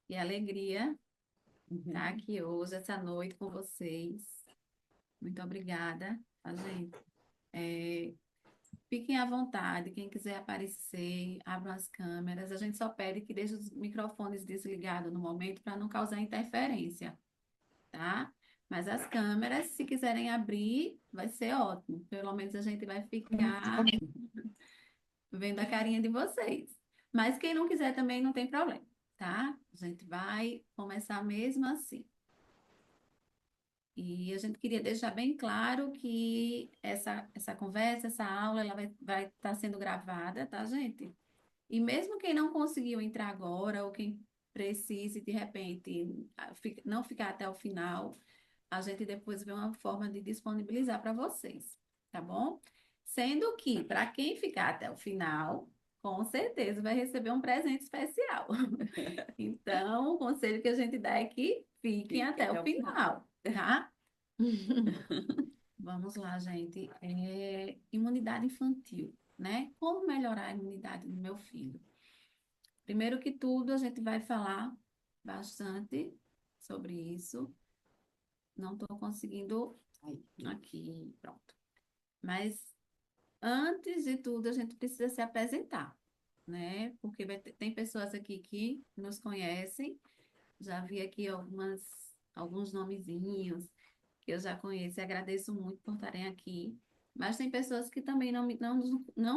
e alegria estar Uhum. aqui hoje, essa noite com vocês. Muito obrigada, tá, gente? É, fiquem à vontade, quem quiser aparecer, abram as câmeras. A gente só pede que deixe os microfones desligados no momento para não causar interferência, tá? Mas as câmeras, se quiserem abrir, vai ser ótimo. Pelo menos a gente vai ficar vendo a carinha de vocês. Mas quem não quiser também não tem problema, tá? A gente vai começar mesmo assim. E a gente queria deixar bem claro que essa conversa, essa aula, ela vai estar sendo gravada, tá, gente? E mesmo quem não conseguiu entrar agora, ou quem precise, de repente, não ficar até o final, a gente depois vê uma forma de disponibilizar para vocês, tá bom? Sendo que, para quem ficar até o final, com certeza vai receber um presente especial. Então, o conselho que a gente dá é que fiquem Fique até o até o final. final, tá? Vamos lá, gente. Imunidade infantil, né? Como melhorar a imunidade do meu filho? Primeiro que tudo, a gente vai falar bastante sobre isso. Não estou conseguindo Aí. aqui, pronto. Mas antes de tudo, a gente precisa se apresentar, né? Porque tem pessoas aqui que nos conhecem. Já vi aqui alguns nomezinhos que eu já conheço e agradeço muito por estarem aqui. Mas tem pessoas que também não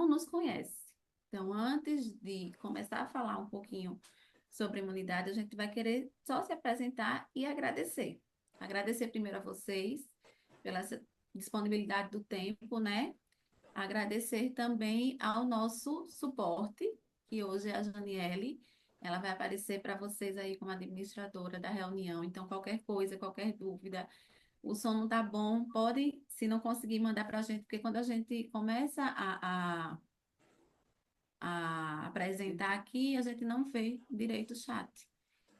nos conhecem. Então, antes de começar a falar um pouquinho sobre imunidade, a gente vai querer só se apresentar e agradecer. Agradecer primeiro a vocês pela essa disponibilidade do tempo, né? Agradecer também ao nosso suporte, que hoje é a Janiele. Ela vai aparecer para vocês aí como administradora da reunião. Então, qualquer coisa, qualquer dúvida, o som não tá bom, pode, se não conseguir, mandar para a gente, porque quando a gente começa a apresentar aqui, a gente não vê direito o chat.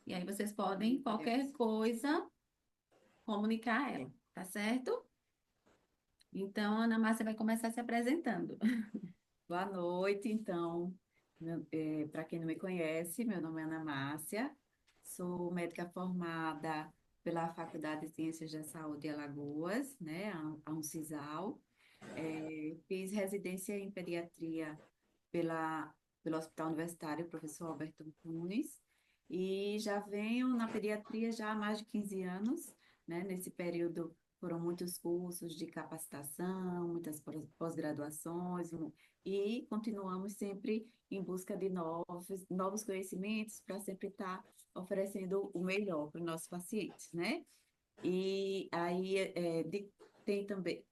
E aí vocês podem, qualquer coisa, comunicar a ela, tá certo? Então, a Ana Márcia vai começar se apresentando. Boa noite, então. Para quem não me conhece, meu nome é Ana Márcia, sou médica formada pela Faculdade de Ciências da Saúde de Alagoas, né, a Uncisal. Fiz residência em pediatria pelo Hospital Universitário Professor Alberto Antunes e já venho na pediatria já há mais de 15 anos, né? Nesse período foram muitos cursos de capacitação, muitas pós-graduações e continuamos sempre em busca de novos conhecimentos para sempre estar oferecendo o melhor para os nossos pacientes, né? E aí tem também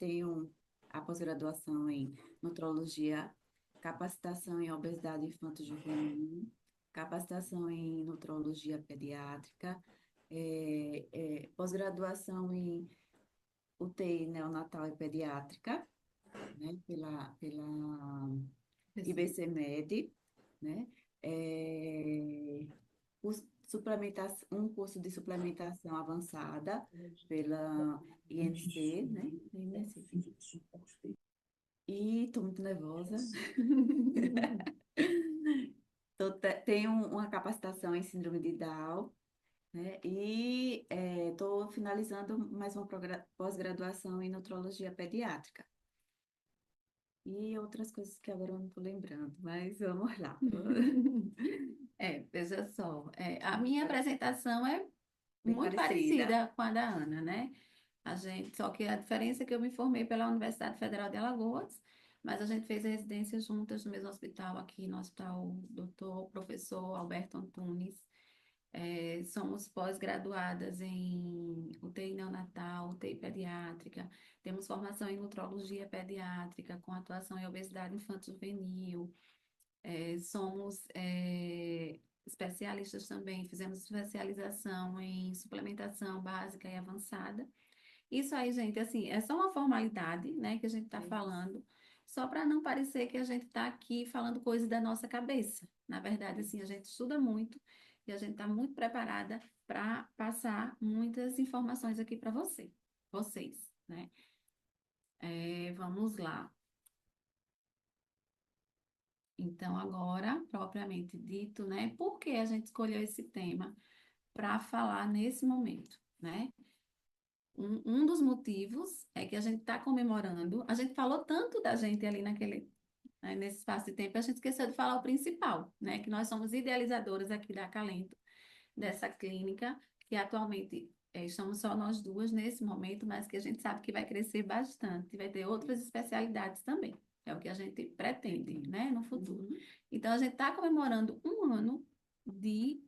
a pós-graduação em nutrologia, capacitação em obesidade infanto-juvenil, capacitação em nutrologia pediátrica, pós-graduação em UTI neonatal e pediátrica, né, pela IBCMed, né? É, um curso de suplementação avançada pela INC, né? INC. E estou muito nervosa. Tenho uma capacitação em síndrome de Down, né? E estou finalizando mais uma pós-graduação em nutrologia pediátrica. E outras coisas que agora eu não estou lembrando, mas vamos lá. Veja só, a minha apresentação é Bem muito parecida. parecida com a da Ana, né? Só que a diferença é que eu me formei pela Universidade Federal de Alagoas, mas a gente fez a residência juntas no mesmo hospital aqui, no Hospital Doutor Professor Alberto Antunes. Somos pós-graduadas em UTI neonatal, UTI pediátrica, temos formação em nutrologia pediátrica, com atuação em obesidade infanto-juvenil. Somos especialistas também, fizemos especialização em suplementação básica e avançada. Isso aí, gente, assim, é só uma formalidade, né, que a gente está falando, só para não parecer que a gente está aqui falando coisas da nossa cabeça. Na verdade, assim, a gente estuda muito e a gente está muito preparada para passar muitas informações aqui para vocês, né? Vamos lá. Então, agora, propriamente dito, né, por que a gente escolheu esse tema? para falar nesse momento, né? Um dos motivos é que a gente está comemorando, a gente falou tanto da gente ali nesse espaço de tempo, a gente esqueceu de falar o principal, né? Que nós somos idealizadoras aqui da Acalento, dessa clínica, que atualmente estamos só nós duas nesse momento, mas que a gente sabe que vai crescer bastante, vai ter outras especialidades também. É o que a gente pretende, né, no futuro. Então, a gente está comemorando um ano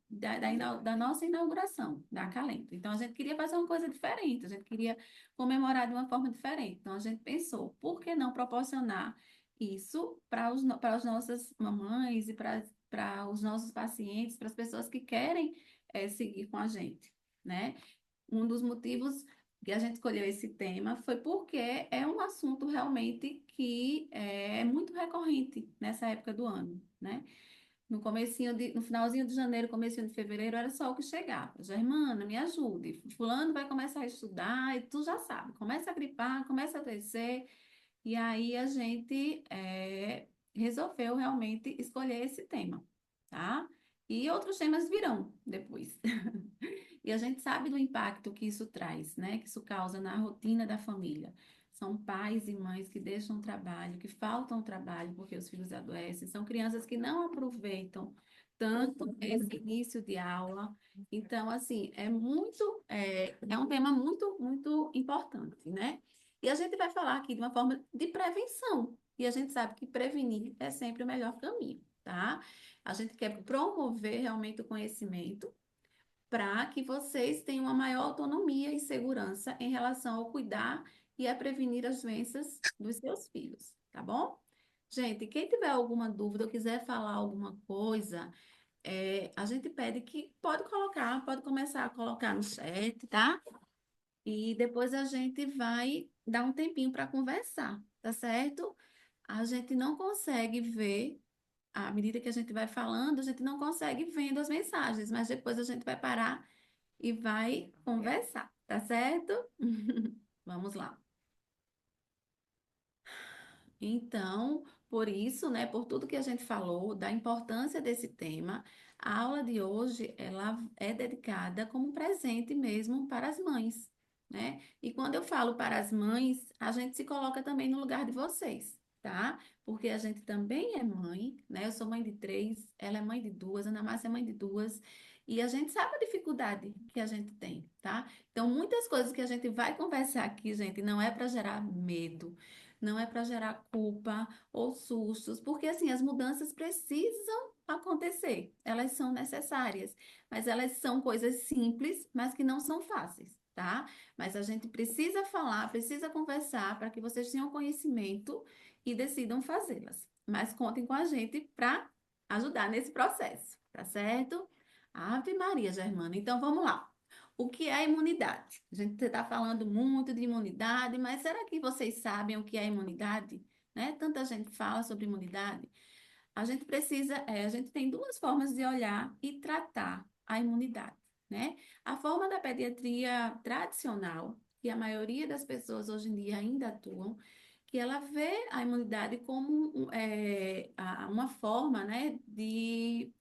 da nossa inauguração da Acalento. Então, a gente queria fazer uma coisa diferente, a gente queria comemorar de uma forma diferente. Então, a gente pensou, por que não proporcionar isso para as nossas mamães e para os nossos pacientes, para as pessoas que querem seguir com a gente, né? Um dos motivos que a gente escolheu esse tema foi porque é um assunto realmente que é muito recorrente nessa época do ano, né? No finalzinho de janeiro, comecinho de fevereiro, era só o que chegava. Germana, me ajude. Fulano vai começar a estudar e tu já sabe, começa a gripar, começa a crescer. E aí a gente resolveu realmente escolher esse tema, tá? E outros temas virão depois. E a gente sabe do impacto que isso traz, né? Que isso causa na rotina da família. São pais e mães que deixam o trabalho, que faltam o trabalho porque os filhos adoecem, são crianças que não aproveitam tanto esse início de aula. Então, assim, é um tema muito importante, né? E a gente vai falar aqui de uma forma de prevenção. E a gente sabe que prevenir é sempre o melhor caminho, tá? A gente quer promover realmente o conhecimento para que vocês tenham uma maior autonomia e segurança em relação ao cuidar e a prevenir as doenças dos seus filhos, tá bom? Gente, quem tiver alguma dúvida ou quiser falar alguma coisa, a gente pede que pode começar a colocar no chat, tá? E depois a gente vai dar um tempinho para conversar, tá certo? A gente não consegue ver, à medida que a gente vai falando, a gente não consegue vendo as mensagens, mas depois a gente vai parar e vai conversar, tá certo? Vamos lá. Então, por isso, né, por tudo que a gente falou, da importância desse tema, a aula de hoje, ela é dedicada como um presente mesmo para as mães, né? E quando eu falo para as mães, a gente se coloca também no lugar de vocês, tá? Porque a gente também é mãe, né? Eu sou mãe de três, ela é mãe de duas, Ana Márcia é mãe de duas, e a gente sabe a dificuldade que a gente tem, tá? Então, muitas coisas que a gente vai conversar aqui, gente, não é para gerar medo, não é para gerar culpa ou sustos, porque assim, as mudanças precisam acontecer, elas são necessárias, mas elas são coisas simples, mas que não são fáceis, tá? Mas a gente precisa falar, precisa conversar para que vocês tenham conhecimento e decidam fazê-las. Mas contem com a gente para ajudar nesse processo, tá certo? Ave Maria, Germana. Então vamos lá. O que é imunidade? A gente está falando muito de imunidade, mas será que vocês sabem o que é imunidade? Né? Tanta gente fala sobre imunidade. A gente tem duas formas de olhar e tratar a imunidade, né? A forma da pediatria tradicional, que a maioria das pessoas hoje em dia ainda atuam, que ela vê a imunidade como uma forma, né, de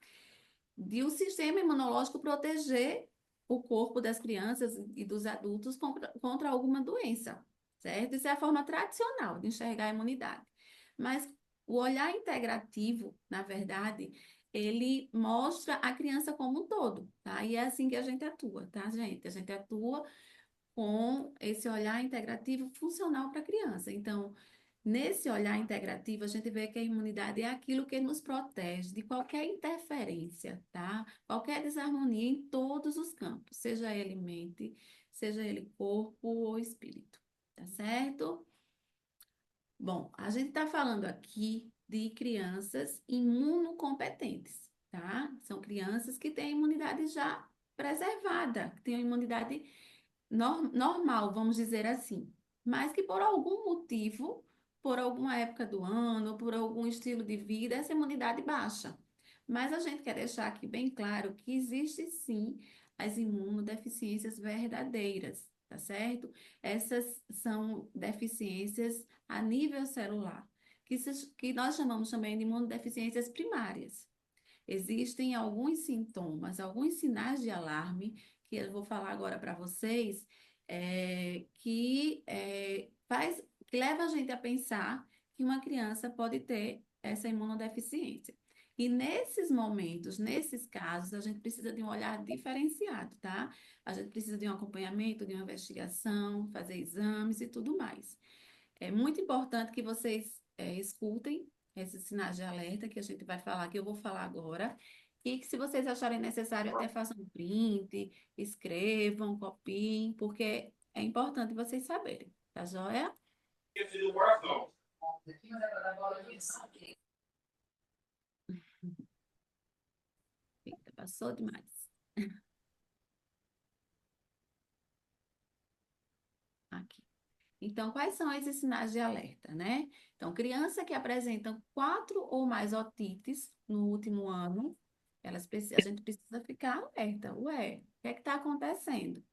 o sistema imunológico proteger o corpo das crianças e dos adultos contra alguma doença, certo? Isso é a forma tradicional de enxergar a imunidade. Mas o olhar integrativo, na verdade, ele mostra a criança como um todo, tá? E é assim que a gente atua, tá, gente? A gente atua com esse olhar integrativo funcional para a criança. Então, nesse olhar integrativo, a gente vê que a imunidade é aquilo que nos protege de qualquer interferência, tá? Qualquer desarmonia em todos os campos, seja ele mente, seja ele corpo ou espírito, tá certo? Bom, a gente está falando aqui de crianças imunocompetentes, tá? São crianças que têm a imunidade já preservada, que têm a imunidade normal, vamos dizer assim, mas que por algum motivo, por alguma época do ano, por algum estilo de vida, essa imunidade baixa. Mas a gente quer deixar aqui bem claro que existe sim as imunodeficiências verdadeiras, tá certo? Essas são deficiências a nível celular, que nós chamamos também de imunodeficiências primárias. Existem alguns sintomas, alguns sinais de alarme, que eu vou falar agora para vocês, que leva a gente a pensar que uma criança pode ter essa imunodeficiência. E nesses momentos, nesses casos, a gente precisa de um olhar diferenciado, tá? A gente precisa de um acompanhamento, de uma investigação, fazer exames e tudo mais. É muito importante que vocês escutem esses sinais de alerta que a gente vai falar, que eu vou falar agora, e que se vocês acharem necessário, até façam um print, escrevam, copiem, porque é importante vocês saberem, tá joia? Eita, passou demais. Aqui. Então, quais são esses sinais de alerta, né? Então, criança que apresentam 4 ou mais otites no último ano, a gente precisa ficar alerta. Ué, o que é que está acontecendo?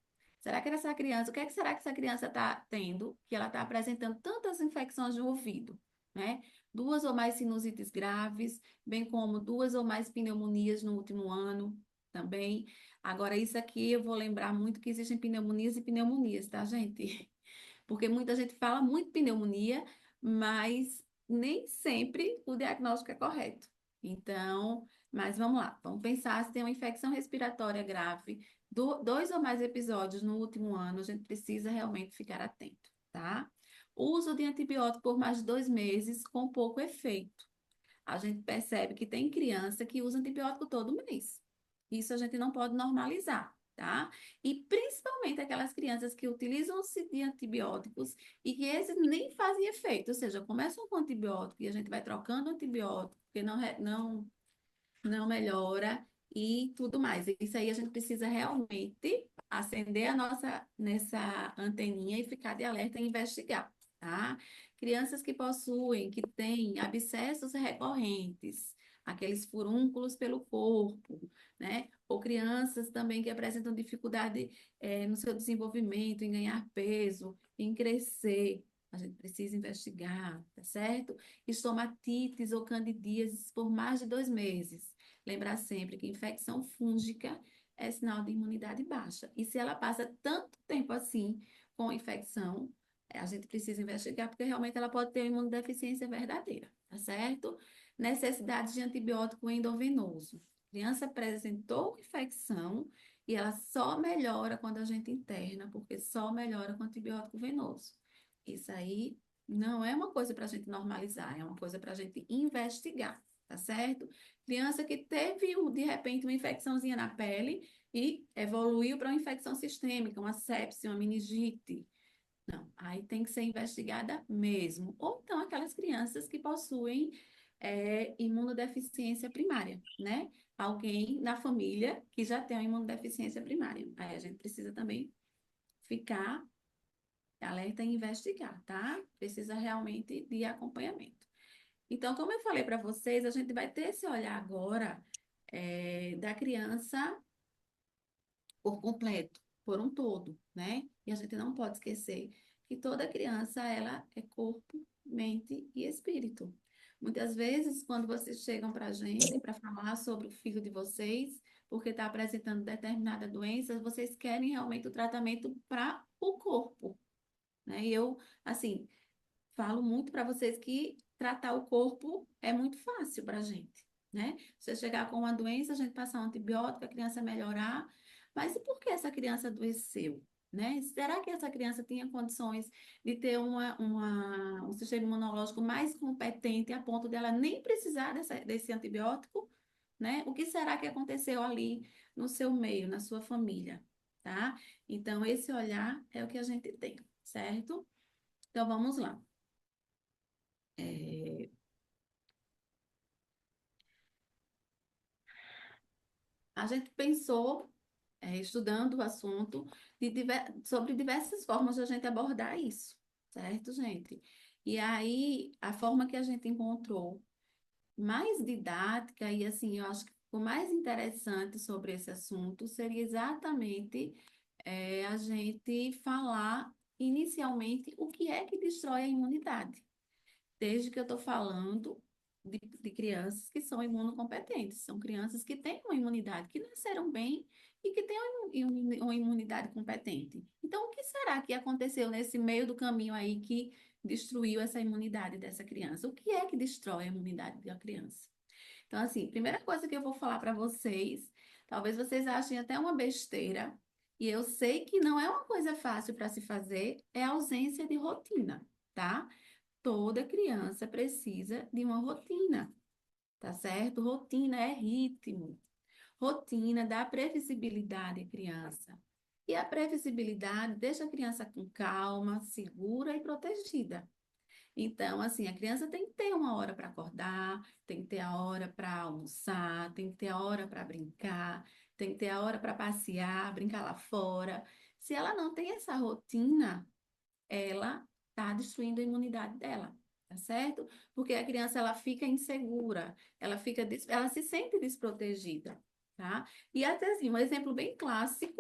Será que essa criança, o que é que será que essa criança está tendo, que ela está apresentando tantas infecções no ouvido, né? 2 ou mais sinusites graves, bem como 2 ou mais pneumonias no último ano também. Agora, isso aqui eu vou lembrar muito que existem pneumonias e pneumonias, tá, gente? Porque muita gente fala muito pneumonia, mas nem sempre o diagnóstico é correto. Então, mas vamos lá, vamos pensar se tem uma infecção respiratória grave, 2 ou mais episódios no último ano, a gente precisa realmente ficar atento, tá? Uso de antibiótico por mais de 2 meses com pouco efeito. A gente percebe que tem criança que usa antibiótico todo mês. Isso a gente não pode normalizar, tá? E principalmente aquelas crianças que utilizam-se de antibióticos e que esses nem fazem efeito, ou seja, começam com antibiótico e a gente vai trocando antibiótico, porque não melhora e tudo mais. Isso aí a gente precisa realmente acender a nossa nessa anteninha e ficar de alerta e investigar, tá? Crianças que possuem, que têm abscessos recorrentes, aqueles furúnculos pelo corpo, né? Ou crianças também que apresentam dificuldade, no seu desenvolvimento, em ganhar peso, em crescer. A gente precisa investigar, tá certo? Estomatites ou candidíases por mais de 2 meses. Lembrar sempre que infecção fúngica é sinal de imunidade baixa. E se ela passa tanto tempo assim com infecção, a gente precisa investigar, porque realmente ela pode ter uma imunodeficiência verdadeira, tá certo? Necessidade de antibiótico endovenoso. Criança apresentou infecção e ela só melhora quando a gente interna, porque só melhora com antibiótico venoso. Isso aí não é uma coisa para a gente normalizar, é uma coisa para a gente investigar, tá certo? Criança que teve, de repente, uma infecçãozinha na pele e evoluiu para uma infecção sistêmica, uma sepse, uma meningite. Não, aí tem que ser investigada mesmo. Ou então aquelas crianças que possuem imunodeficiência primária, né? Alguém na família que já tem uma imunodeficiência primária. Aí a gente precisa também ficar alerta e investigar, tá? Precisa realmente de acompanhamento. Então, como eu falei para vocês, a gente vai ter esse olhar agora da criança por completo, por um todo, né? E a gente não pode esquecer que toda criança, ela é corpo, mente e espírito. Muitas vezes, quando vocês chegam para a gente para falar sobre o filho de vocês, porque está apresentando determinada doença, vocês querem realmente o tratamento para o corpo, né? E eu, assim, falo muito para vocês que tratar o corpo é muito fácil para a gente, né? Você chegar com uma doença, a gente passar um antibiótico, a criança melhorar, mas e por que essa criança adoeceu? Né? Será que essa criança tinha condições de ter um sistema imunológico mais competente a ponto dela nem precisar desse antibiótico? Né? O que será que aconteceu ali no seu meio, na sua família? Tá? Então, esse olhar é o que a gente tem, certo? Então, vamos lá. É, a gente pensou, estudando o assunto, sobre diversas formas de a gente abordar isso, certo, gente? E aí, a forma que a gente encontrou mais didática e, assim, eu acho que o mais interessante sobre esse assunto seria exatamente a gente falar inicialmente o que é que destrói a imunidade. Desde que eu estou falando de crianças que são imunocompetentes. São crianças que têm uma imunidade, que nasceram bem e que têm uma imunidade competente. Então, o que será que aconteceu nesse meio do caminho aí que destruiu essa imunidade dessa criança? O que é que destrói a imunidade da criança? Então, assim, primeira coisa que eu vou falar para vocês, talvez vocês achem até uma besteira, e eu sei que não é uma coisa fácil para se fazer, é a ausência de rotina, tá? Toda criança precisa de uma rotina, tá certo? Rotina é ritmo. Rotina dá previsibilidade à criança. E a previsibilidade deixa a criança com calma, segura e protegida. Então, assim, a criança tem que ter uma hora para acordar, tem que ter a hora para almoçar, tem que ter a hora para brincar, tem que ter a hora para passear, brincar lá fora. Se ela não tem essa rotina, ela está destruindo a imunidade dela, tá certo? Porque a criança ela fica insegura, ela se sente desprotegida, tá? E até assim, um exemplo bem clássico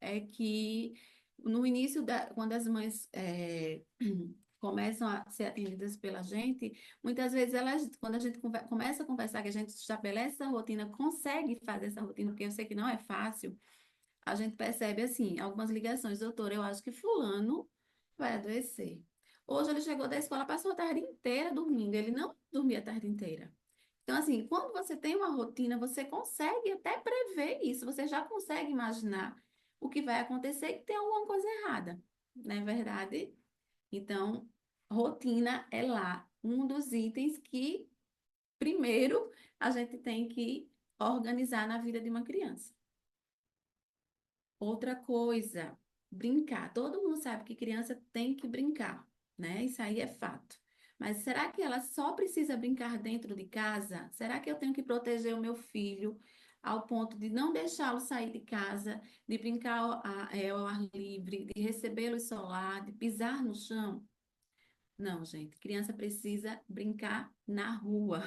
é que no início quando as mães começam a ser atendidas pela gente, muitas vezes quando a gente começa a conversar, que a gente estabelece essa rotina, consegue fazer essa rotina, porque eu sei que não é fácil, a gente percebe assim, algumas ligações, doutor, eu acho que fulano vai adoecer. Hoje ele chegou da escola, passou a tarde inteira dormindo, ele não dormia a tarde inteira. Então, assim, quando você tem uma rotina, você consegue até prever isso, você já consegue imaginar o que vai acontecer e que tem alguma coisa errada, não é verdade? Então, rotina é lá um dos itens que, primeiro, a gente tem que organizar na vida de uma criança. Outra coisa, brincar. Todo mundo sabe que criança tem que brincar, né? Isso aí é fato. Mas será que ela só precisa brincar dentro de casa? Será que eu tenho que proteger o meu filho ao ponto de não deixá-lo sair de casa, de brincar ao ar livre, de recebê-lo solar, de pisar no chão? Não, gente. Criança precisa brincar na rua.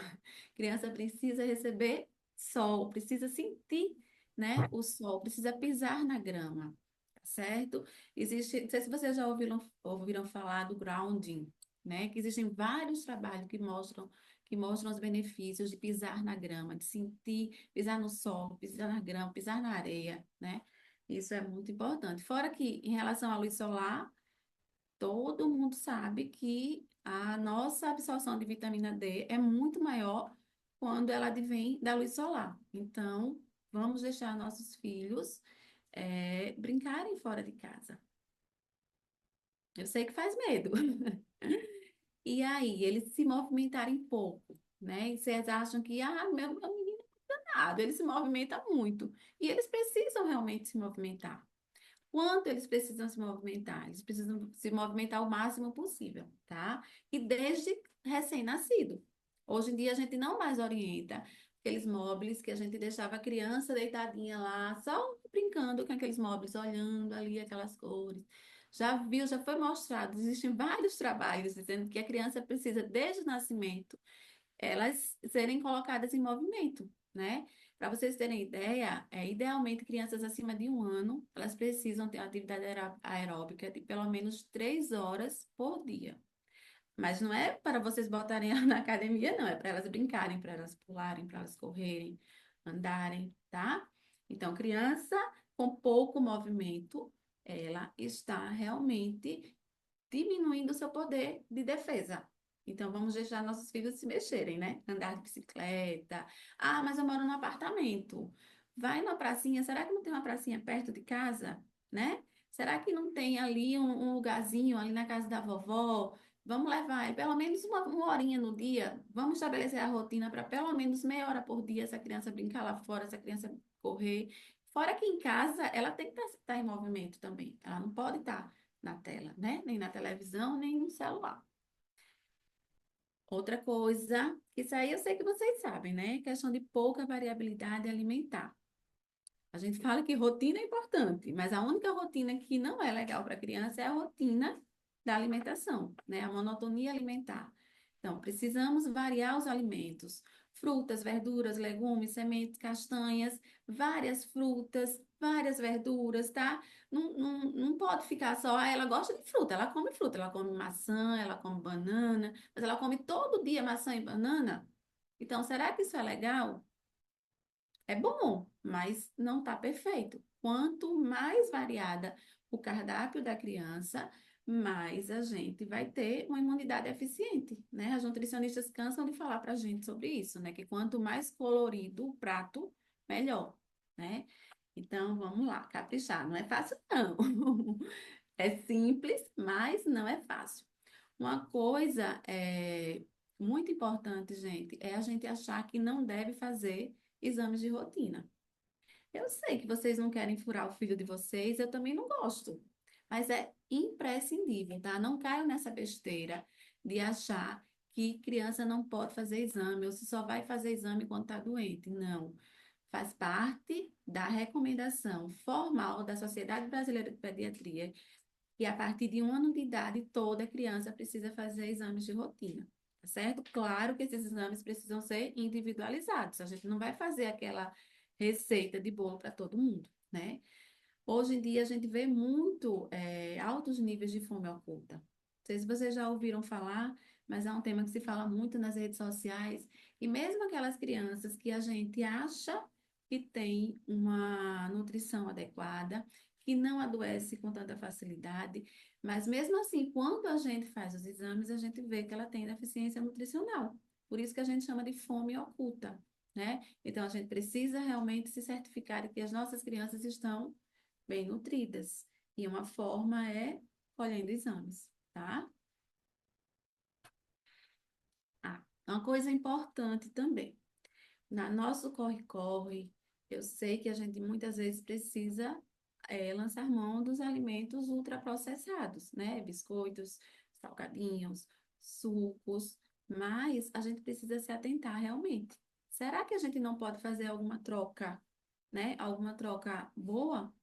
Criança precisa receber sol, precisa sentir, né, o sol, precisa pisar na grama, tá certo? Existe, não sei se vocês já ouviram falar do grounding, né? Que existem vários trabalhos que mostram os benefícios de pisar na grama, de sentir, pisar no sol, pisar na grama, pisar na areia, né? Isso é muito importante. Fora que, em relação à luz solar, todo mundo sabe que a nossa absorção de vitamina D é muito maior quando ela advém da luz solar. Então, vamos deixar nossos filhos brincarem fora de casa. Eu sei que faz medo. E aí, eles se movimentarem pouco, né? E vocês acham que, meu menino é danado, ele se movimenta muito. E eles precisam realmente se movimentar. Quanto eles precisam se movimentar? Eles precisam se movimentar o máximo possível, tá? E desde recém-nascido. Hoje em dia a gente não mais orienta aqueles móveis que a gente deixava a criança deitadinha lá, só brincando com aqueles móveis, olhando ali aquelas cores. Já viu, já foi mostrado, existem vários trabalhos dizendo que a criança precisa, desde o nascimento, elas serem colocadas em movimento, né? Para vocês terem ideia, idealmente crianças acima de 1 ano, elas precisam ter atividade aeróbica de pelo menos 3 horas por dia. Mas não é para vocês botarem ela na academia, não, é para elas brincarem, para elas pularem, para elas correrem, andarem, tá? Então, criança com pouco movimento, ela está realmente diminuindo o seu poder de defesa. Então, vamos deixar nossos filhos se mexerem, né? Andar de bicicleta. Ah, mas eu moro num apartamento. Vai numa pracinha. Será que não tem uma pracinha perto de casa, né? Será que não tem ali um lugarzinho ali na casa da vovó? Vamos levar ele pelo menos uma horinha no dia. Vamos estabelecer a rotina para pelo menos meia hora por dia essa criança brincar lá fora, essa criança correr. Fora que em casa ela tem que estar em movimento também. Ela não pode estar na tela, né? Nem na televisão, nem no celular. Outra coisa, isso aí eu sei que vocês sabem, né? Questão de pouca variabilidade alimentar. A gente fala que rotina é importante, mas a única rotina que não é legal para a criança é a rotina da alimentação, né? A monotonia alimentar. Então, precisamos variar os alimentos. frutas, verduras, legumes, sementes, castanhas, várias frutas, várias verduras, tá? Não pode ficar só, ela gosta de fruta, ela come maçã, ela come banana, mas ela come todo dia maçã e banana. Então, será que isso é legal? É bom, mas não está perfeito. Quanto mais variada o cardápio da criança, mais a gente vai ter uma imunidade eficiente, né? As nutricionistas cansam de falar para a gente sobre isso, né? Que quanto mais colorido o prato, melhor, né? Então, vamos lá, caprichar. Não é fácil, não. É simples, mas não é fácil. Uma coisa muito importante, gente, é a gente achar que não deve fazer exames de rotina. Eu sei que vocês não querem furar o filho de vocês, eu também não gosto. Mas é imprescindível, tá? Não caiam nessa besteira de achar que criança não pode fazer exame, ou se só vai fazer exame quando está doente. Não. Faz parte da recomendação formal da Sociedade Brasileira de Pediatria que a partir de 1 ano de idade toda criança precisa fazer exames de rotina. Tá certo? Claro que esses exames precisam ser individualizados. A gente não vai fazer aquela receita de bolo para todo mundo, né? Hoje em dia a gente vê muito altos níveis de fome oculta. Não sei se vocês já ouviram falar, mas é um tema que se fala muito nas redes sociais. E mesmo aquelas crianças que a gente acha que tem uma nutrição adequada, que não adoece com tanta facilidade, mas mesmo assim, quando a gente faz os exames, a gente vê que ela tem deficiência nutricional. Por isso que a gente chama de fome oculta, né? Então a gente precisa realmente se certificar de que as nossas crianças estão bem nutridas. E uma forma é colhendo exames, tá? Ah, uma coisa importante também. Na nosso corre-corre, eu sei que a gente muitas vezes precisa lançar mão dos alimentos ultraprocessados, né? Biscoitos, salgadinhos, sucos, mas a gente precisa se atentar realmente. Será que a gente não pode fazer alguma troca, né? Alguma troca boa.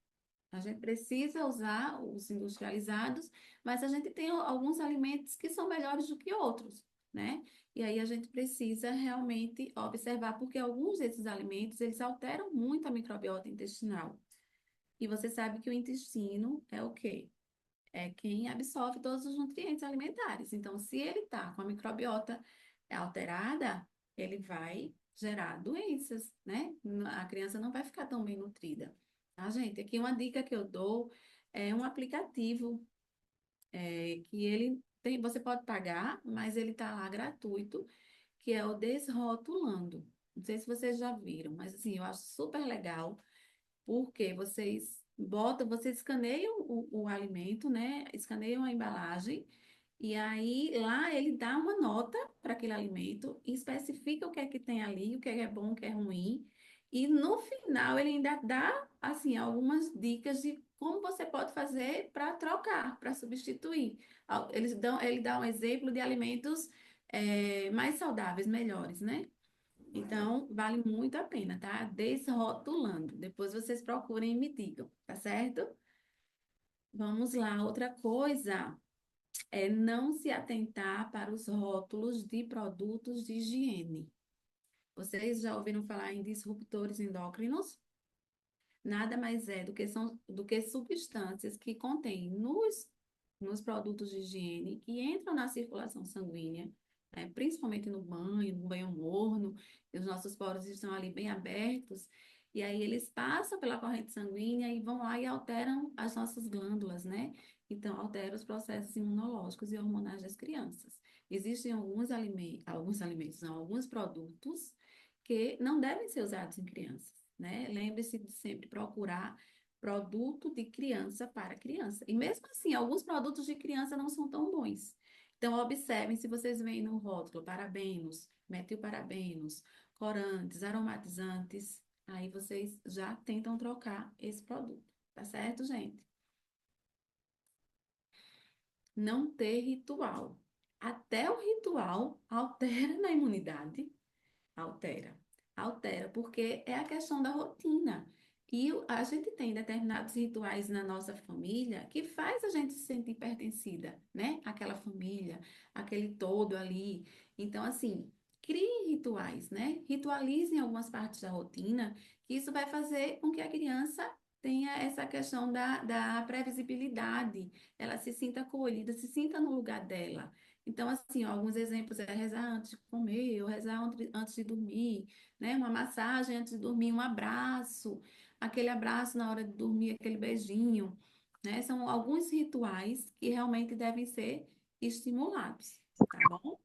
A gente precisa usar os industrializados, mas a gente tem alguns alimentos que são melhores do que outros, né? E aí a gente precisa realmente observar, porque alguns desses alimentos, eles alteram muito a microbiota intestinal. E você sabe que o intestino é o quê? É quem absorve todos os nutrientes alimentares. Então, se ele está com a microbiota alterada, ele vai gerar doenças, né? A criança não vai ficar tão bem nutrida. Tá, gente? Aqui uma dica que eu dou é um aplicativo que ele tem, você pode pagar, mas ele está lá gratuito, que é o Desrotulando. Não sei se vocês já viram, mas assim, eu acho super legal porque vocês escaneiam o alimento, né? Escaneiam a embalagem, e aí lá ele dá uma nota para aquele alimento, especifica o que é que tem ali, o que é bom, o que é ruim, e no final ele ainda dá, assim, algumas dicas de como você pode fazer para trocar, para substituir. Ele dá um exemplo de alimentos mais saudáveis, melhores, né? Então, vale muito a pena, tá? Desrotulando. Depois vocês procurem e me digam, tá certo? Vamos lá. Outra coisa é não se atentar para os rótulos de produtos de higiene. Vocês já ouviram falar em disruptores endócrinos? Nada mais é do que substâncias que contêm nos produtos de higiene que entram na circulação sanguínea, né, principalmente no banho morno, e os nossos poros estão ali bem abertos, e aí eles passam pela corrente sanguínea e vão lá e alteram as nossas glândulas, né? Então, alteram os processos imunológicos e hormonais das crianças. Existem alguns produtos que não devem ser usados em crianças, né? Lembre-se de sempre procurar produto de criança para criança. E mesmo assim, alguns produtos de criança não são tão bons. Então, observem se vocês veem no rótulo parabenos, metilparabenos, corantes, aromatizantes, aí vocês já tentam trocar esse produto. Tá certo, gente? Não ter ritual. Até o ritual altera na imunidade. Altera. Altera, porque é a questão da rotina. E a gente tem determinados rituais na nossa família que faz a gente se sentir pertencida, né? Aquela família, aquele todo ali. Então, assim, criem rituais, né? Ritualizem algumas partes da rotina, que isso vai fazer com que a criança tenha essa questão da previsibilidade, ela se sinta acolhida, se sinta no lugar dela. Então, assim, ó, alguns exemplos é rezar antes de comer, ou rezar antes de dormir, né? Uma massagem antes de dormir, um abraço, aquele abraço na hora de dormir, aquele beijinho, né? São alguns rituais que realmente devem ser estimulados, tá bom?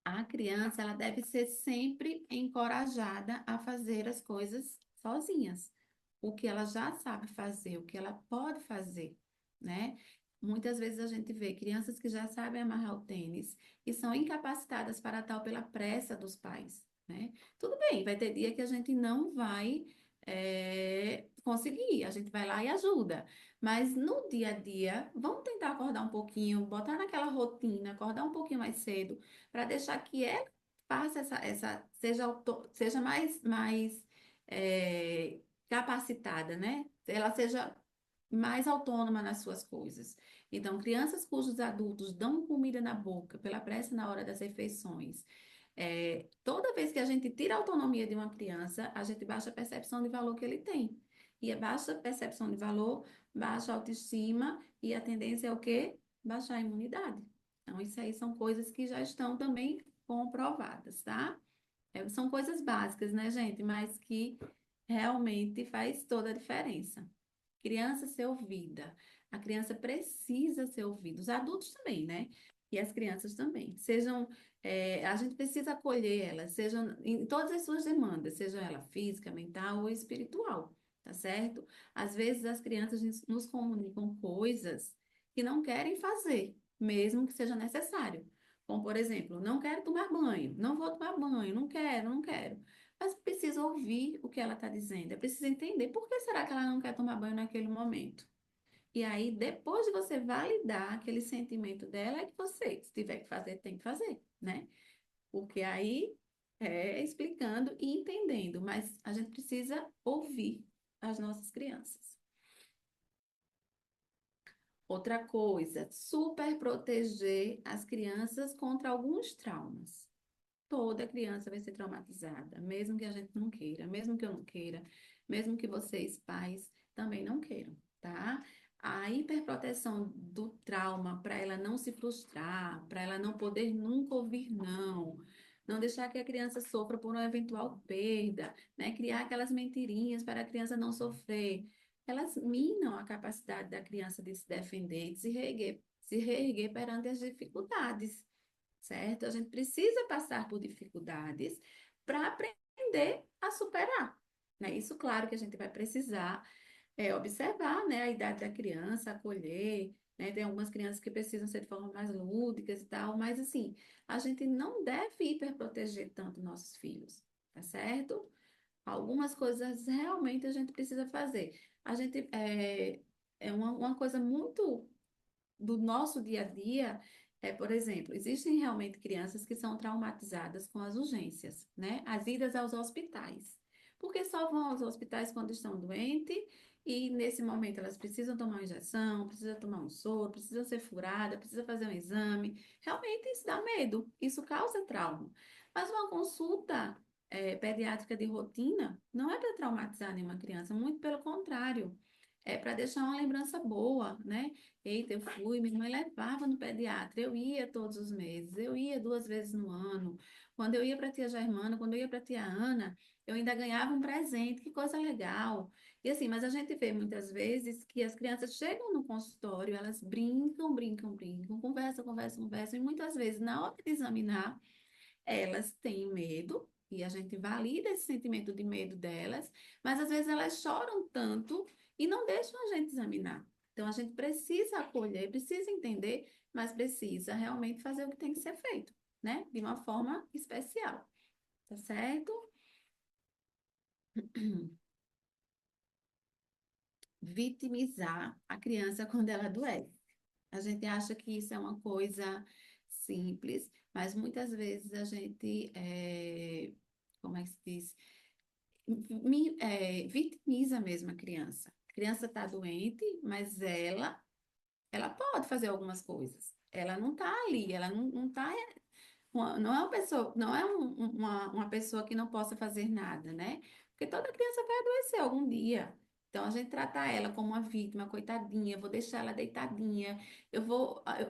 A criança, ela deve ser sempre encorajada a fazer as coisas sozinhas. O que ela já sabe fazer, o que ela pode fazer, né? Muitas vezes a gente vê crianças que já sabem amarrar o tênis e são incapacitadas para tal pela pressa dos pais, né? Tudo bem, vai ter dia que a gente não vai conseguir, a gente vai lá e ajuda. Mas no dia a dia, vamos tentar acordar um pouquinho, botar naquela rotina, acordar um pouquinho mais cedo para deixar que ela faça seja, seja mais capacitada, né? Ela seja mais autônoma nas suas coisas. Então, crianças cujos adultos dão comida na boca pela pressa na hora das refeições, toda vez que a gente tira a autonomia de uma criança, a gente baixa a percepção de valor que ele tem. E a baixa percepção de valor, baixa a autoestima e a tendência é o quê? Baixar a imunidade. Então, isso aí são coisas que já estão também comprovadas, tá? São coisas básicas, né, gente? Mas que realmente faz toda a diferença. Criança ser ouvida. A criança precisa ser ouvida. Os adultos também, né? E as crianças também. A gente precisa acolher elas, sejam em todas as suas demandas, seja ela física, mental ou espiritual, tá certo? Às vezes as crianças nos comunicam coisas que não querem fazer, mesmo que seja necessário. Como, por exemplo, não quero tomar banho, não vou tomar banho, não quero, não quero. Mas precisa ouvir o que ela está dizendo, é preciso entender por que será que ela não quer tomar banho naquele momento. E aí, depois de você validar aquele sentimento dela, é que você, se tiver que fazer, tem que fazer, né? Porque aí é explicando e entendendo, mas a gente precisa ouvir as nossas crianças. Outra coisa, super proteger as crianças contra alguns traumas. Toda criança vai ser traumatizada, mesmo que a gente não queira, mesmo que eu não queira, mesmo que vocês, pais, também não queiram, tá? A hiperproteção do trauma para ela não se frustrar, para ela não poder nunca ouvir não, não deixar que a criança sofra por uma eventual perda, né? Criar aquelas mentirinhas para a criança não sofrer. Elas minam a capacidade da criança de se defender, de se reerguer perante as dificuldades, certo? A gente precisa passar por dificuldades para aprender a superar, né? Isso, claro, que a gente vai precisar observar, né, a idade da criança, acolher, né? Tem algumas crianças que precisam ser de forma mais lúdicas e tal, mas assim, a gente não deve hiperproteger tanto nossos filhos, tá certo? Algumas coisas realmente a gente precisa fazer. A gente é uma coisa muito do nosso dia a dia por exemplo, existem realmente crianças que são traumatizadas com as urgências, né? As idas aos hospitais. Porque só vão aos hospitais quando estão doentes e nesse momento elas precisam tomar uma injeção, precisam tomar um soro, precisam ser furadas, precisam fazer um exame. Realmente isso dá medo, isso causa trauma. Mas uma consulta pediátrica de rotina não é para traumatizar nenhuma criança, muito pelo contrário. É para deixar uma lembrança boa, né? Eita, eu fui, minha mãe levava no pediatra, eu ia todos os meses, eu ia 2 vezes no ano. Quando eu ia para a tia Germana, quando eu ia para a tia Ana, eu ainda ganhava um presente, que coisa legal. E assim, mas a gente vê muitas vezes que as crianças chegam no consultório, elas brincam, brincam, brincam, conversam, conversam, conversam, e muitas vezes, na hora de examinar, elas têm medo, e a gente valida esse sentimento de medo delas, mas às vezes elas choram tanto e não deixam a gente examinar. Então a gente precisa acolher, precisa entender, mas precisa realmente fazer o que tem que ser feito, né? De uma forma especial, tá certo? Vitimizar a criança quando ela adoece. A gente acha que isso é uma coisa simples, mas muitas vezes a gente, como é que se diz? Vitimiza mesmo a criança. A criança está doente, mas ela ela pode fazer algumas coisas. Ela não está ali, ela não tá, não é uma pessoa, não é uma pessoa que não possa fazer nada, né? Porque toda criança vai adoecer algum dia. Então, a gente tratar ela como uma vítima, coitadinha, eu vou deixar ela deitadinha,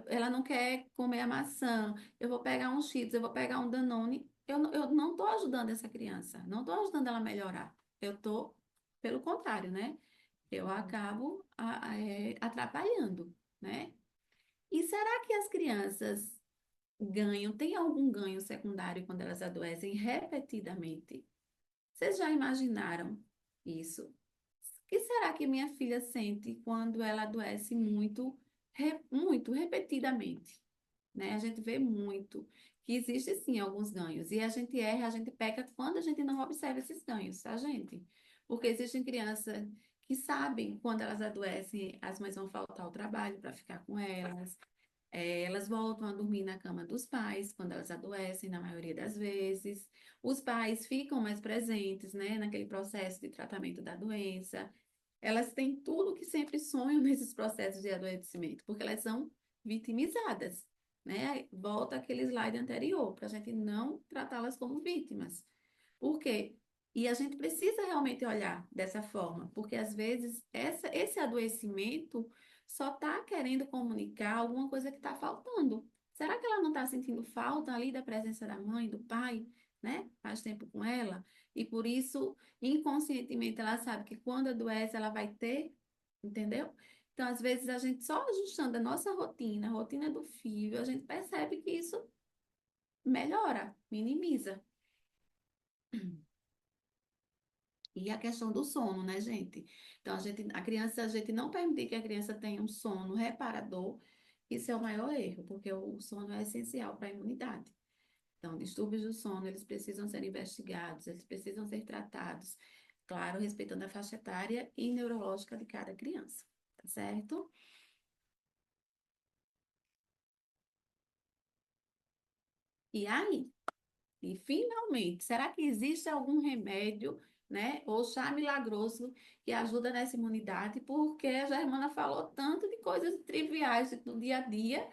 ela não quer comer a maçã, eu vou pegar um Cheetos, eu vou pegar um Danone. Eu não estou ajudando essa criança, não estou ajudando ela a melhorar. Eu estou, pelo contrário, né? Eu acabo atrapalhando, né? E será que as crianças ganham, tem algum ganho secundário quando elas adoecem repetidamente? Vocês já imaginaram isso? O que será que minha filha sente quando ela adoece muito, muito repetidamente? Né? A gente vê muito que existe sim alguns ganhos e a gente erra, a gente peca quando a gente não observa esses ganhos, tá, gente? Porque existem crianças que sabem quando elas adoecem, as mães vão faltar ao trabalho para ficar com elas, elas voltam a dormir na cama dos pais quando elas adoecem, na maioria das vezes. Os pais ficam mais presentes, né, naquele processo de tratamento da doença. Elas têm tudo que sempre sonham nesses processos de adoecimento, porque elas são vitimizadas, né? Volta aquele slide anterior, para a gente não tratá-las como vítimas. Por quê? E a gente precisa realmente olhar dessa forma, porque às vezes esse adoecimento só está querendo comunicar alguma coisa que está faltando. Será que ela não está sentindo falta ali da presença da mãe, do pai, né? Faz tempo com ela, e por isso, inconscientemente, ela sabe que quando adoece, ela vai ter, entendeu? Então, às vezes, a gente só ajustando a nossa rotina, a rotina do filho, a gente percebe que isso melhora, minimiza. E a questão do sono, né, gente? Então, a gente não permitir que a criança tenha um sono reparador, isso é o maior erro, porque o sono é essencial para a imunidade. Então, distúrbios do sono, eles precisam ser investigados, eles precisam ser tratados, claro, respeitando a faixa etária e neurológica de cada criança, tá certo? E aí, e finalmente, será que existe algum remédio, né, ou chá milagroso que ajuda nessa imunidade? Porque a Germana falou tanto de coisas triviais do dia a dia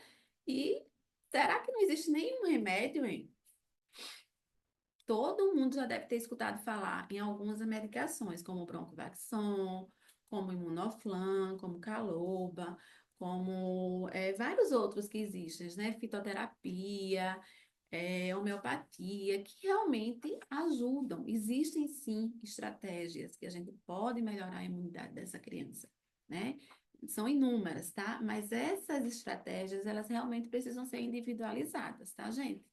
e será que não existe nenhum remédio, hein? Todo mundo já deve ter escutado falar em algumas medicações, como Broncovaxon, como Imunoflan, como Caloba, como vários outros que existem, né? Fitoterapia, homeopatia, que realmente ajudam. Existem sim estratégias que a gente pode melhorar a imunidade dessa criança, né? São inúmeras, tá? Mas essas estratégias, elas realmente precisam ser individualizadas, tá, gente?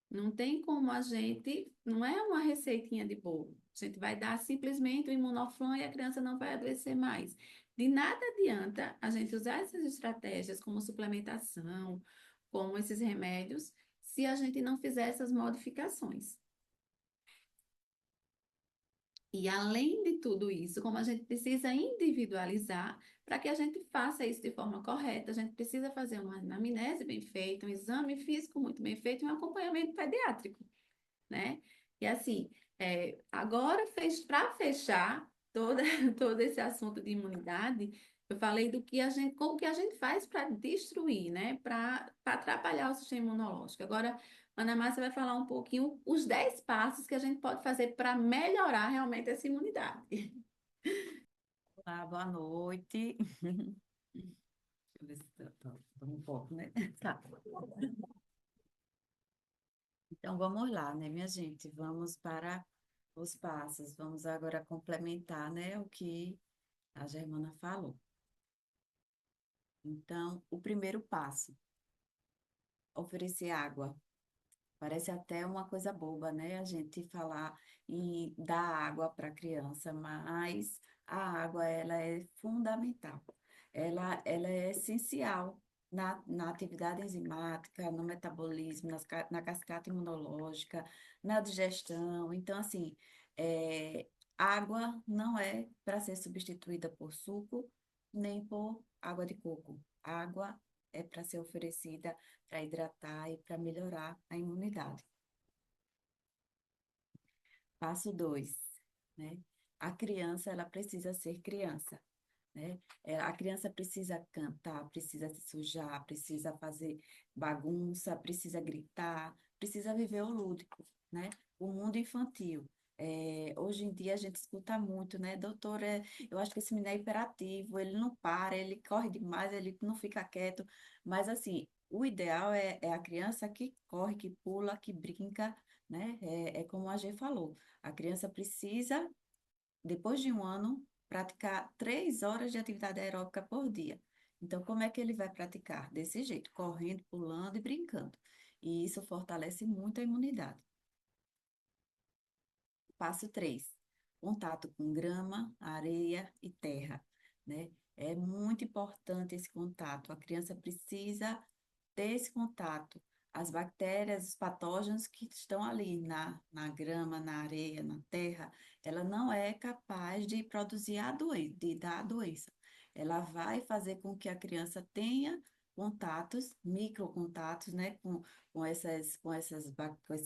Não tem como a gente, não é uma receitinha de bolo. A gente vai dar simplesmente o imunoflon e a criança não vai adoecer mais. De nada adianta a gente usar essas estratégias como suplementação, como esses remédios, se a gente não fizer essas modificações. E além de tudo isso, como a gente precisa individualizar, para que a gente faça isso de forma correta, a gente precisa fazer uma anamnese bem feita, um exame físico muito bem feito e um acompanhamento pediátrico, né? E assim, agora para fechar toda, todo esse assunto de imunidade, eu falei do que a gente, como que a gente faz para destruir, né? Para atrapalhar o sistema imunológico. Agora, Ana Márcia vai falar um pouquinho os 10 passos que a gente pode fazer para melhorar realmente essa imunidade. Olá, boa noite. Deixa eu ver se tô um pouco, né? Tá. Então vamos lá, né, minha gente? Vamos para os passos. Vamos agora complementar, né, o que a Germana falou. Então, o primeiro passo, oferecer água. Parece até uma coisa boba, né? A gente falar em dar água para a criança, mas a água, ela é fundamental. Ela é essencial na atividade enzimática, no metabolismo, na cascata imunológica, na digestão. Então, assim, água não é para ser substituída por suco, nem por água de coco. Água é para ser oferecida para hidratar e para melhorar a imunidade. Passo 2, né? A criança, ela precisa ser criança. né? A criança precisa cantar, precisa se sujar, precisa fazer bagunça, precisa gritar, precisa viver o lúdico, né? O mundo infantil. Hoje em dia a gente escuta muito, né? Doutor, eu acho que esse menino é hiperativo, ele não para, ele corre demais, ele não fica quieto. Mas, assim, o ideal é a criança que corre, que pula, que brinca, né? É como a G falou, a criança precisa depois de um ano, praticar 3 horas de atividade aeróbica por dia. Então, como é que ele vai praticar? Desse jeito, correndo, pulando e brincando. E isso fortalece muito a imunidade. Passo 3: contato com grama, areia e terra, né? É muito importante esse contato. A criança precisa ter esse contato. As bactérias, os patógenos que estão ali na grama, na areia, na terra, ela não é capaz de produzir a doença, de dar a doença. Ela vai fazer com que a criança tenha contatos, microcontatos, né, com esses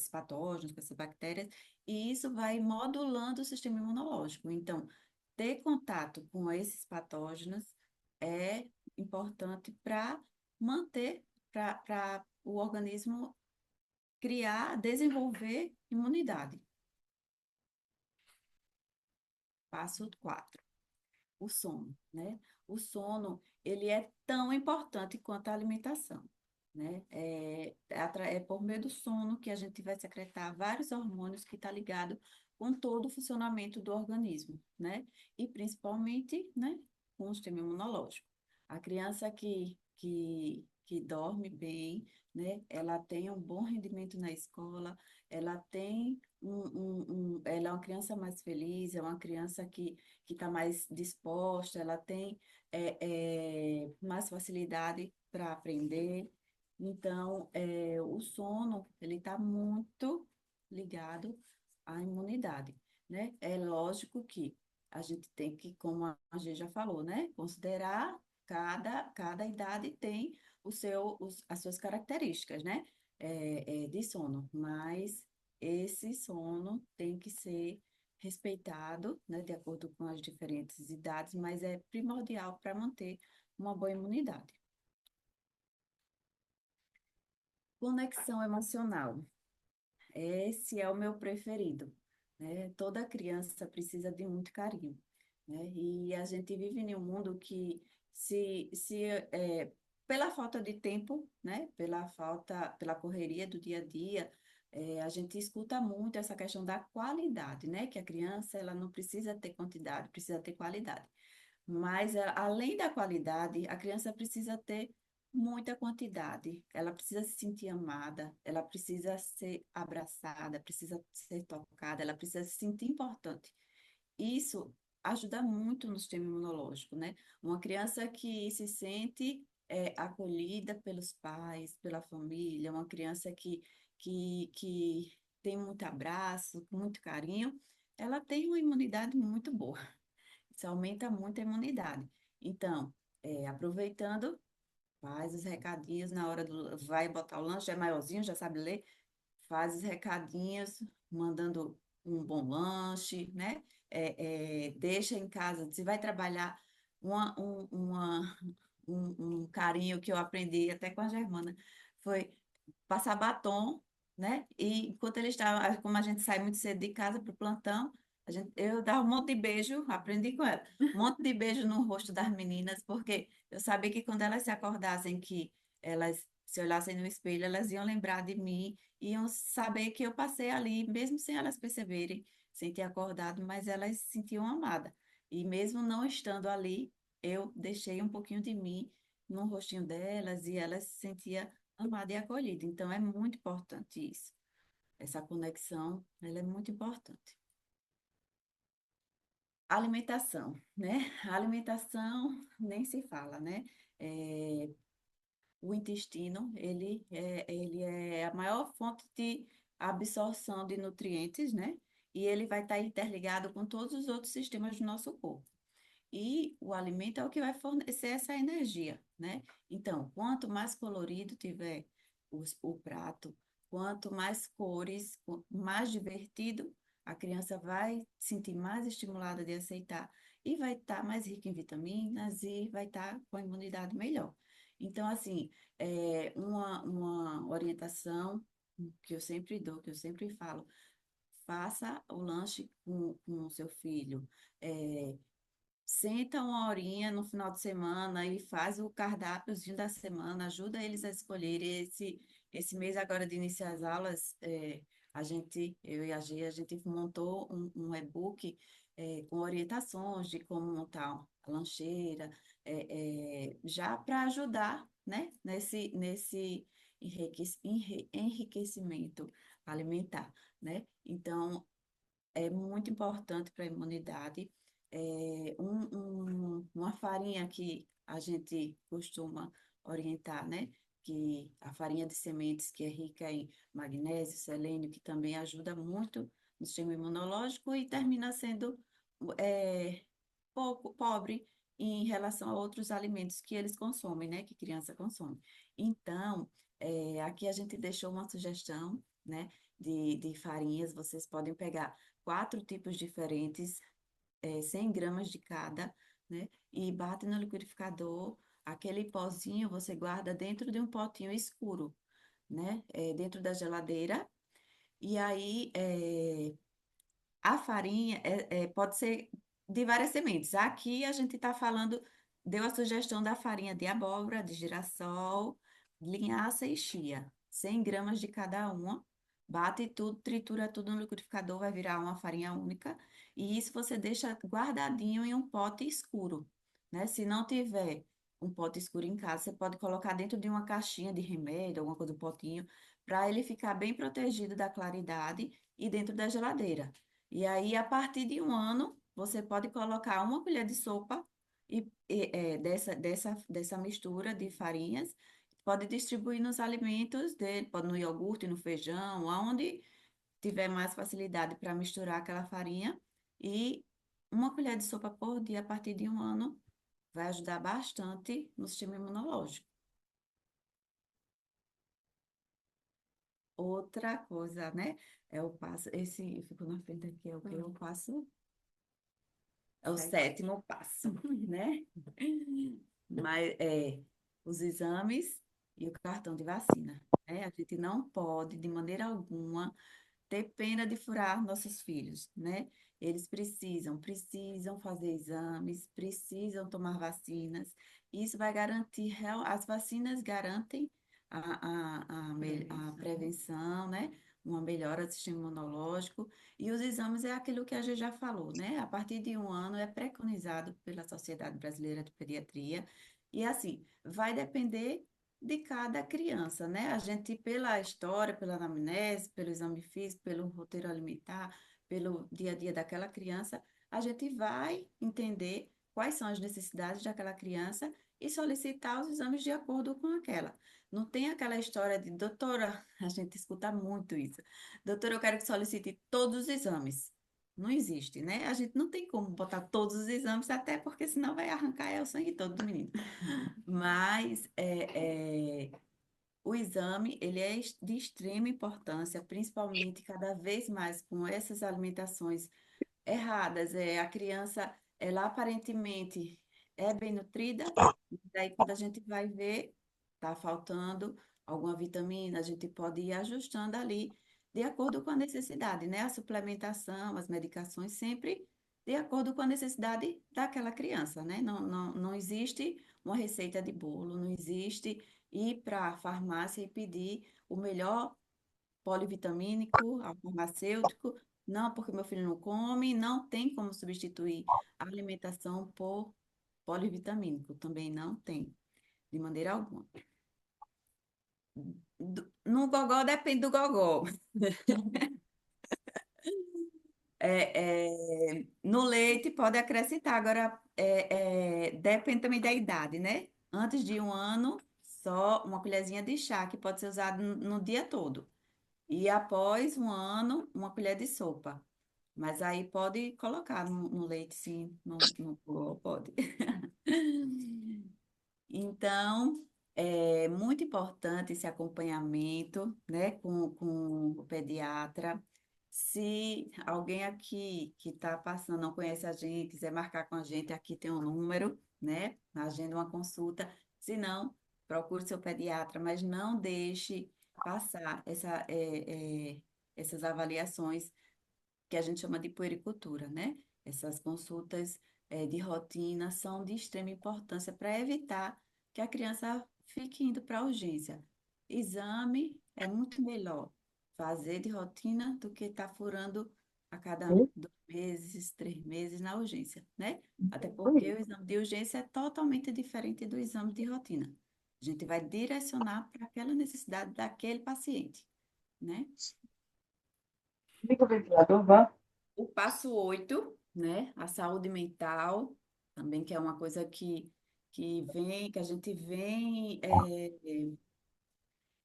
patógenos, com essas bactérias, e isso vai modulando o sistema imunológico. Então, ter contato com esses patógenos é importante para manter, para o organismo criar, desenvolver imunidade. Passo 4: o sono, né? O sono, ele é tão importante quanto a alimentação, né? É por meio do sono que a gente vai secretar vários hormônios que estão ligados com todo o funcionamento do organismo, né? E principalmente, né, com o sistema imunológico. A criança que dorme bem, né? Ela tem um bom rendimento na escola, ela tem ela é uma criança mais feliz, é uma criança que está mais disposta, ela tem mais facilidade para aprender. Então, o sono, ele está muito ligado à imunidade, né? É lógico que a gente tem que, como a gente já falou, né? Considerar cada idade tem as suas características, né? De sono, mas esse sono tem que ser respeitado, né, de acordo com as diferentes idades, mas é primordial para manter uma boa imunidade. Conexão emocional. Esse é o meu preferido, né? Toda criança precisa de muito carinho, né? E a gente vive em um mundo que pela falta de tempo, né? Pela correria do dia a dia, a gente escuta muito essa questão da qualidade, né? Que a criança, ela não precisa ter quantidade, precisa ter qualidade. Mas, além da qualidade, a criança precisa ter muita quantidade. Ela precisa se sentir amada, ela precisa ser abraçada, precisa ser tocada, ela precisa se sentir importante. Isso ajuda muito no sistema imunológico, né? Uma criança que se sente acolhida pelos pais, pela família, uma criança que tem muito abraço, muito carinho, ela tem uma imunidade muito boa. Isso aumenta muito a imunidade. Então, aproveitando, faz os recadinhos na hora do. Vai botar o lanche, é maiorzinho, já sabe ler, faz os recadinhos, mandando um bom lanche, né? Deixa em casa, se vai trabalhar, uma, um, uma, um carinho que eu aprendi até com a Germana, foi passar batom, né? E enquanto ele estava, como a gente sai muito cedo de casa para o plantão, eu dava um monte de beijo, aprendi com ela, um monte de beijo no rosto das meninas, porque eu sabia que quando elas se acordassem, que elas se olhassem no espelho, elas iam lembrar de mim, iam saber que eu passei ali, mesmo sem elas perceberem, sem ter acordado, mas elas se sentiam amadas. E mesmo não estando ali, eu deixei um pouquinho de mim no rostinho delas e elas se sentiam amada e acolhida. Então, é muito importante isso. Essa conexão, ela é muito importante. Alimentação, né? A alimentação nem se fala, né? É, o intestino, ele é a maior fonte de absorção de nutrientes, né? E ele vai estar interligado com todos os outros sistemas do nosso corpo. E o alimento é o que vai fornecer essa energia, né? Então, quanto mais colorido tiver o prato, quanto mais cores, mais divertido, a criança vai se sentir mais estimulada de aceitar. e vai estar mais rico em vitaminas e vai estar com a imunidade melhor. Então, assim, uma orientação que eu sempre dou, que eu sempre falo, faça o lanche com o seu filho. É, senta uma horinha no final de semana e faz o cardápiozinho da semana, ajuda eles a escolherem. Esse mês agora de iniciar as aulas, eu e a G, a gente montou um e-book com orientações de como montar a lancheira, já para ajudar, né, nesse enriquecimento alimentar, né? Então, é muito importante para a imunidade. Uma farinha que a gente costuma orientar, né? Que a farinha de sementes, que é rica em magnésio, selênio, que também ajuda muito no sistema imunológico e termina sendo é, pouco pobre em relação a outros alimentos que eles consomem, né? Que criança consome. Então, aqui a gente deixou uma sugestão, né? De farinhas, vocês podem pegar 4 tipos diferentes, 100 gramas de cada, né? E bate no liquidificador. Aquele pozinho você guarda dentro de um potinho escuro, né? Dentro da geladeira. E aí, a farinha pode ser de várias sementes. Aqui a gente está falando, deu a sugestão da farinha de abóbora, de girassol, linhaça e chia. 100 gramas de cada uma. Bate tudo, tritura tudo no liquidificador, vai virar uma farinha única. E isso você deixa guardadinho em um pote escuro, né? Se não tiver um pote escuro em casa, você pode colocar dentro de uma caixinha de remédio, alguma coisa do potinho, para ele ficar bem protegido da claridade e dentro da geladeira. E aí, a partir de um ano, você pode colocar uma colher de sopa dessa mistura de farinhas, pode distribuir nos alimentos dele, pode no iogurte, no feijão, aonde tiver mais facilidade para misturar aquela farinha. E uma colher de sopa por dia, a partir de um ano, vai ajudar bastante no sistema imunológico. Outra coisa, né? É o passo, esse ficou na frente aqui, é o que? É o passo. É o Sete. sétimo passo, né? Mas os exames e o cartão de vacina, né? A gente não pode, de maneira alguma, ter pena de furar nossos filhos, né? Eles precisam fazer exames, precisam tomar vacinas. Isso vai garantir, as vacinas garantem a Prevenção. prevenção, né? Uma melhora do sistema imunológico. E os exames é aquilo que a gente já falou, né? A partir de um ano é preconizado pela Sociedade Brasileira de Pediatria. E assim, vai depender de cada criança, né? A gente, pela história, pela anamnese, pelo exame físico, pelo roteiro alimentar, pelo dia a dia daquela criança, a gente vai entender quais são as necessidades daquela criança e solicitar os exames de acordo com aquela. Não tem aquela história de, doutora, a gente escuta muito isso. Doutora, eu quero que solicite todos os exames. Não existe, né? A gente não tem como botar todos os exames, até porque senão vai arrancar o sangue todo do menino. Mas o exame, ele é de extrema importância, principalmente cada vez mais com essas alimentações erradas. A criança, ela aparentemente é bem nutrida, daí quando a gente vai ver, está faltando alguma vitamina, a gente pode ir ajustando ali de acordo com a necessidade, né? A suplementação, as medicações, sempre de acordo com a necessidade daquela criança, né? Não existe uma receita de bolo, não existe ir para a farmácia e pedir o melhor polivitamínico, ao farmacêutico. Não, porque meu filho não come, não tem como substituir a alimentação por polivitamínico, também não tem, de maneira alguma. No gogó depende do gogó. No leite pode acrescentar, agora depende também da idade, né? Antes de um ano, só uma colherzinha de chá, que pode ser usado no dia todo. E após um ano, uma colher de sopa. Mas aí pode colocar no leite, sim, no pode. Então, é muito importante esse acompanhamento, né, com o pediatra. Se alguém aqui que está passando não conhece a gente, quiser marcar com a gente, aqui tem um número, né? Agenda uma consulta. Se não, procure seu pediatra, mas não deixe passar essas avaliações que a gente chama de puericultura, né? Essas consultas de rotina são de extrema importância para evitar que a criança fique indo para a urgência. Exame é muito melhor fazer de rotina do que estar furando a cada 2 meses, 3 meses na urgência, né? Até porque o exame de urgência é totalmente diferente do exame de rotina. A gente vai direcionar para aquela necessidade daquele paciente, né? Liga o ventilador, vá. O passo 8, né? A saúde mental, também que é uma coisa que a gente vem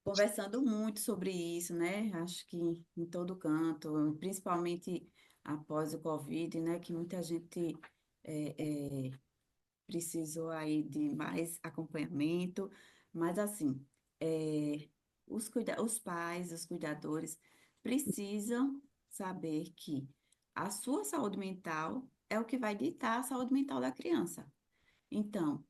conversando muito sobre isso, né? Acho que em todo canto, principalmente após o Covid, né? Que muita gente é, precisou aí de mais acompanhamento, mas assim, é, os pais, os cuidadores precisam saber que a sua saúde mental é o que vai ditar a saúde mental da criança. Então,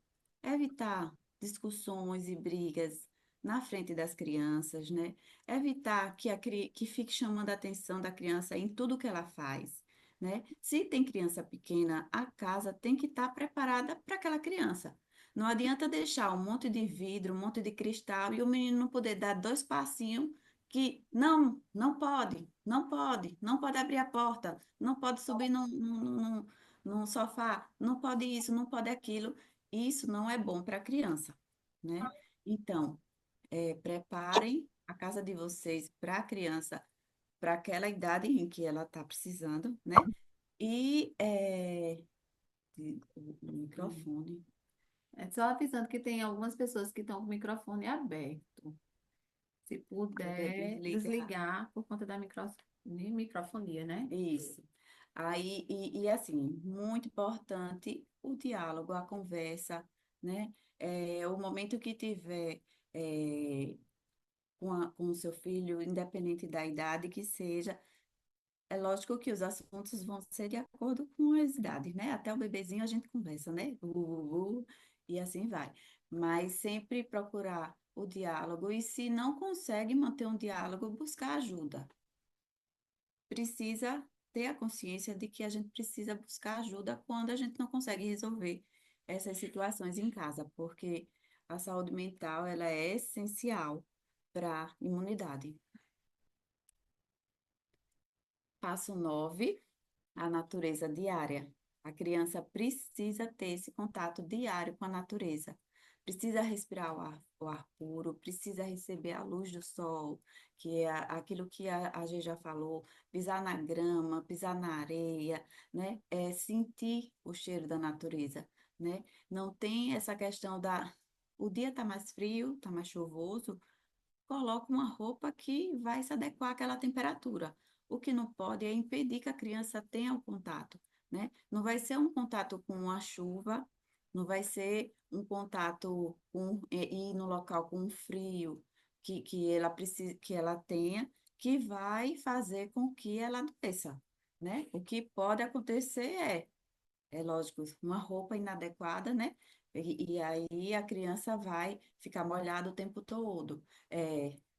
evitar discussões e brigas na frente das crianças, né? Evitar que fique chamando a atenção da criança em tudo que ela faz, né? Se tem criança pequena, a casa tem que estar preparada para aquela criança. Não adianta deixar um monte de vidro, um monte de cristal e o menino não poder dar 2 passinhos que não pode abrir a porta, não pode subir num sofá, não pode isso, não pode aquilo. Isso não é bom para a criança, né? Então, preparem a casa de vocês para a criança, para aquela idade em que ela está precisando, né? E o microfone, É só avisando que tem algumas pessoas que estão com o microfone aberto. Se poder puder desligar. desligar por conta da microfonia, né? Isso. Aí, assim, muito importante o diálogo, a conversa, né? O momento que tiver com o seu filho, independente da idade que seja, é lógico que os assuntos vão ser de acordo com as idades, né? Até o bebezinho a gente conversa, né? E assim vai. Mas sempre procurar o diálogo e se não consegue manter um diálogo, buscar ajuda. Precisa ter a consciência de que a gente precisa buscar ajuda quando a gente não consegue resolver essas situações em casa, porque a saúde mental ela é essencial para a imunidade. Passo 9, a natureza diária. A criança precisa ter esse contato diário com a natureza. Precisa respirar o ar puro, precisa receber a luz do sol, que é aquilo que a Gê já falou, pisar na grama, pisar na areia, né? É sentir o cheiro da natureza, né? Não tem essa questão o dia está mais frio, está mais chuvoso, coloca uma roupa que vai se adequar àquela temperatura. O que não pode é impedir que a criança tenha o contato, né? Não vai ser um contato com a chuva, não vai ser um contato ir no local com frio que ela precisa, que ela tenha, que vai fazer com que ela adoeça, né? O que pode acontecer é lógico, uma roupa inadequada, né? E aí a criança vai ficar molhada o tempo todo.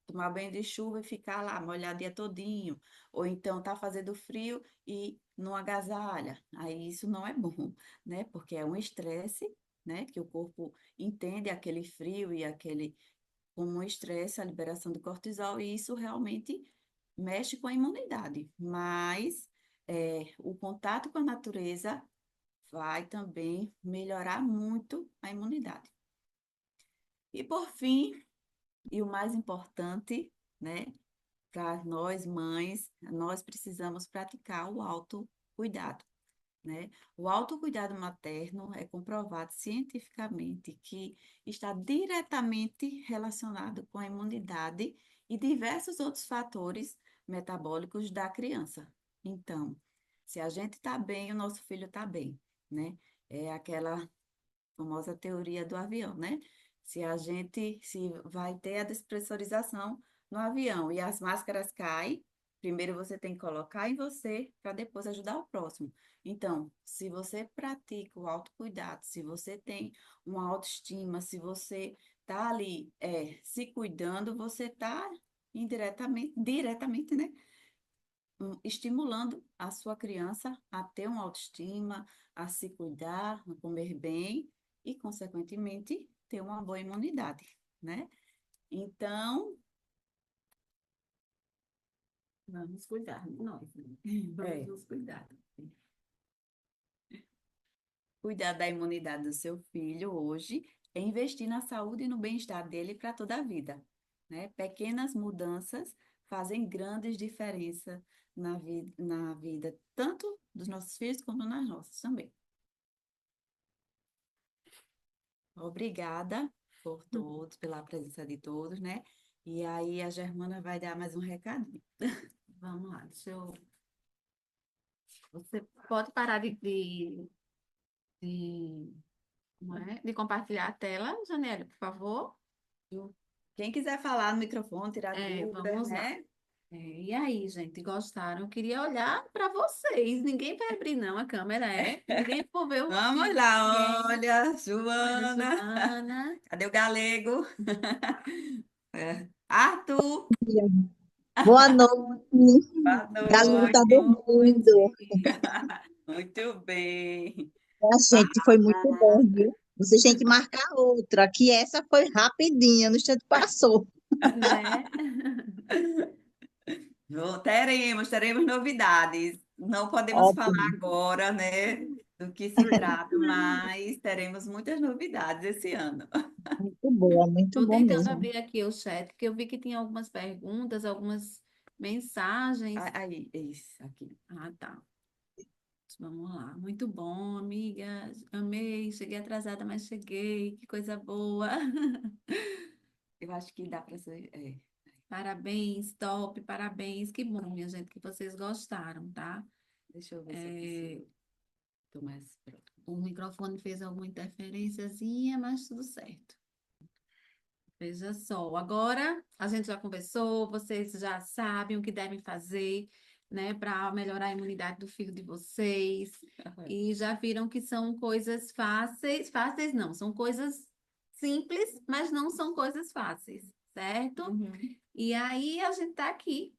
Tomar banho de chuva e ficar lá molhado o dia todinho. Ou então tá fazendo frio e não agasalha. Aí isso não é bom, né? Porque é um estresse, né? Que o corpo entende aquele frio e aquele como um estresse, a liberação do cortisol, e isso realmente mexe com a imunidade. Mas o contato com a natureza vai também melhorar muito a imunidade. E por fim, e o mais importante, né, para nós mães, nós precisamos praticar o autocuidado, né? O autocuidado materno é comprovado cientificamente que está diretamente relacionado com a imunidade e diversos outros fatores metabólicos da criança. Então, se a gente está bem, o nosso filho está bem, né? É aquela famosa teoria do avião, né? Se vai ter a despressurização no avião e as máscaras caem, primeiro você tem que colocar em você para depois ajudar o próximo. Então, se você pratica o autocuidado, se você tem uma autoestima, se você está ali se cuidando, você está indiretamente, diretamente, né? Estimulando a sua criança a ter uma autoestima, a se cuidar, a comer bem e, consequentemente, ter uma boa imunidade, né? Então, Vamos cuidar de nós, né? Vamos é, nos cuidar. cuidar da imunidade do seu filho hoje é investir na saúde e no bem-estar dele para toda a vida, né? Pequenas mudanças fazem grandes diferenças na vida, tanto dos nossos filhos como nas nossas também. Obrigada por todos, pela presença de todos, né? E aí a Germana vai dar mais um recadinho. Vamos lá, Você pode parar de, não é? De compartilhar a tela, Janelle, por favor? Quem quiser falar no microfone, tirar dúvidas, Vamos lá. né? E aí, gente, gostaram? Eu queria olhar para vocês. Ninguém vai abrir, não, a câmera é. Ninguém for ver o Vamos vídeo de lá, ninguém. olha, Olha, Joana. Joana. Cadê o galego? Arthur, Boa noite. boa Galinho tá noite. Boa dormindo. noite. Muito bem. A gente foi muito bom, viu? Vocês têm que marcar outra, que essa foi rapidinha, no instante passou. Né? Teremos novidades. Não podemos falar Ótimo. agora, né, do que se trata, mas teremos muitas novidades esse ano. Muito Estou bom tentando mesmo. abrir aqui o chat, porque eu vi que tinha algumas perguntas, algumas mensagens. Aí, isso, aqui. Ah, tá. Vamos lá. Muito bom, amiga. Amei. Cheguei atrasada, mas cheguei. Que coisa boa. Eu acho que dá para ser. Parabéns, top, parabéns. Que bom, minha gente, que vocês gostaram, tá? Deixa eu ver se eu É, consigo. Tô mais próximo. o microfone fez alguma interferênciazinha, mas tudo certo. Veja só, agora a gente já conversou, vocês já sabem o que devem fazer, né, para melhorar a imunidade do filho de vocês, e já viram que são coisas fáceis, fáceis não, são coisas simples, mas não são coisas fáceis, certo? Uhum. E aí a gente está aqui,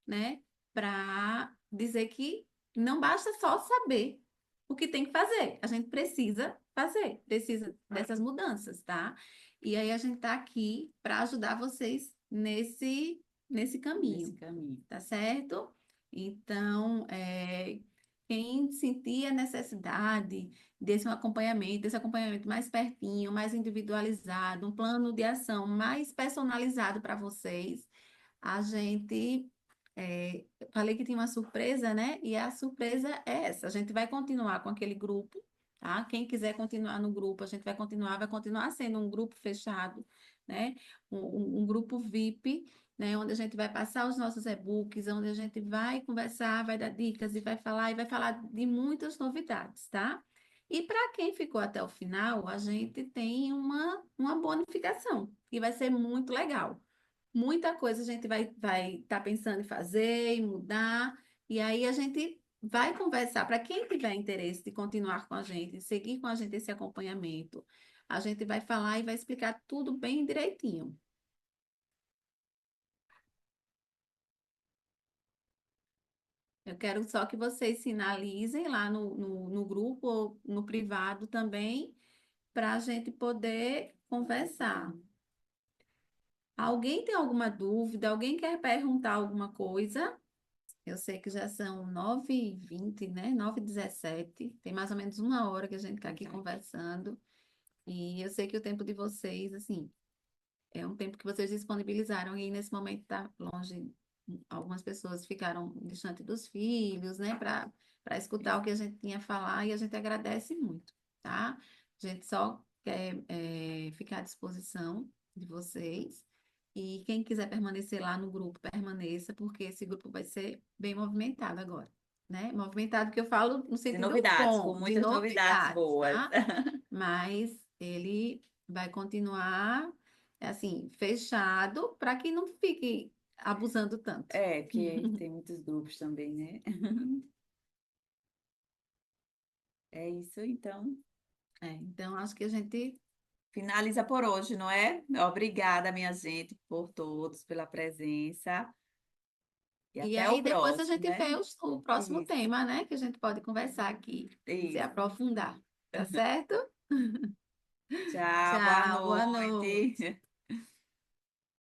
né, para dizer que não basta só saber o que tem que fazer, a gente precisa fazer, precisa dessas mudanças, tá? E aí a gente está aqui para ajudar vocês nesse Nesse caminho, caminho. tá certo? Então, quem sentir a necessidade desse acompanhamento mais pertinho, mais individualizado, um plano de ação mais personalizado para vocês, a gente falei que tinha uma surpresa, né? E a surpresa é essa. A gente vai continuar com aquele grupo, tá? Quem quiser continuar no grupo, a gente vai continuar sendo um grupo fechado, né? Um grupo VIP, né? Onde a gente vai passar os nossos e-books, onde a gente vai conversar, vai dar dicas e vai falar de muitas novidades, tá? E para quem ficou até o final, a gente tem uma bonificação, que vai ser muito legal. Muita coisa a gente vai estar pensando em fazer, em mudar, e aí a gente vai conversar. Para quem tiver interesse de continuar com a gente, seguir com a gente esse acompanhamento, a gente vai falar e vai explicar tudo bem direitinho. Eu quero só que vocês sinalizem lá no grupo ou no privado também, para a gente poder conversar. Alguém tem alguma dúvida? Alguém quer perguntar alguma coisa? Eu sei que já são 9h20, né? 9h17. Tem mais ou menos uma hora que a gente está aqui conversando. E eu sei que o tempo de vocês, assim, é um tempo que vocês disponibilizaram e nesse momento está longe. Algumas pessoas ficaram distante dos filhos, né? Para escutar o que a gente tinha a falar e a gente agradece muito, tá? A gente só quer ficar à disposição de vocês. E quem quiser permanecer lá no grupo, permaneça, porque esse grupo vai ser bem movimentado agora, né? Movimentado que eu falo no De sentido novidades, com bom, de muitas novidades novidades, boas. tá? Mas ele vai continuar assim, fechado, para que não fique abusando tanto. É, porque tem muitos grupos também, né? É isso, então. Então, acho que a gente. Finaliza por hoje, não é? Obrigada, minha gente, por todos, pela presença. E E até o aí, depois a próximo, gente né? vê o próximo Isso, tema, né? Que a gente pode conversar aqui, se isso. aprofundar. Tá certo? Tchau, boa Tchau, boa noite. noite.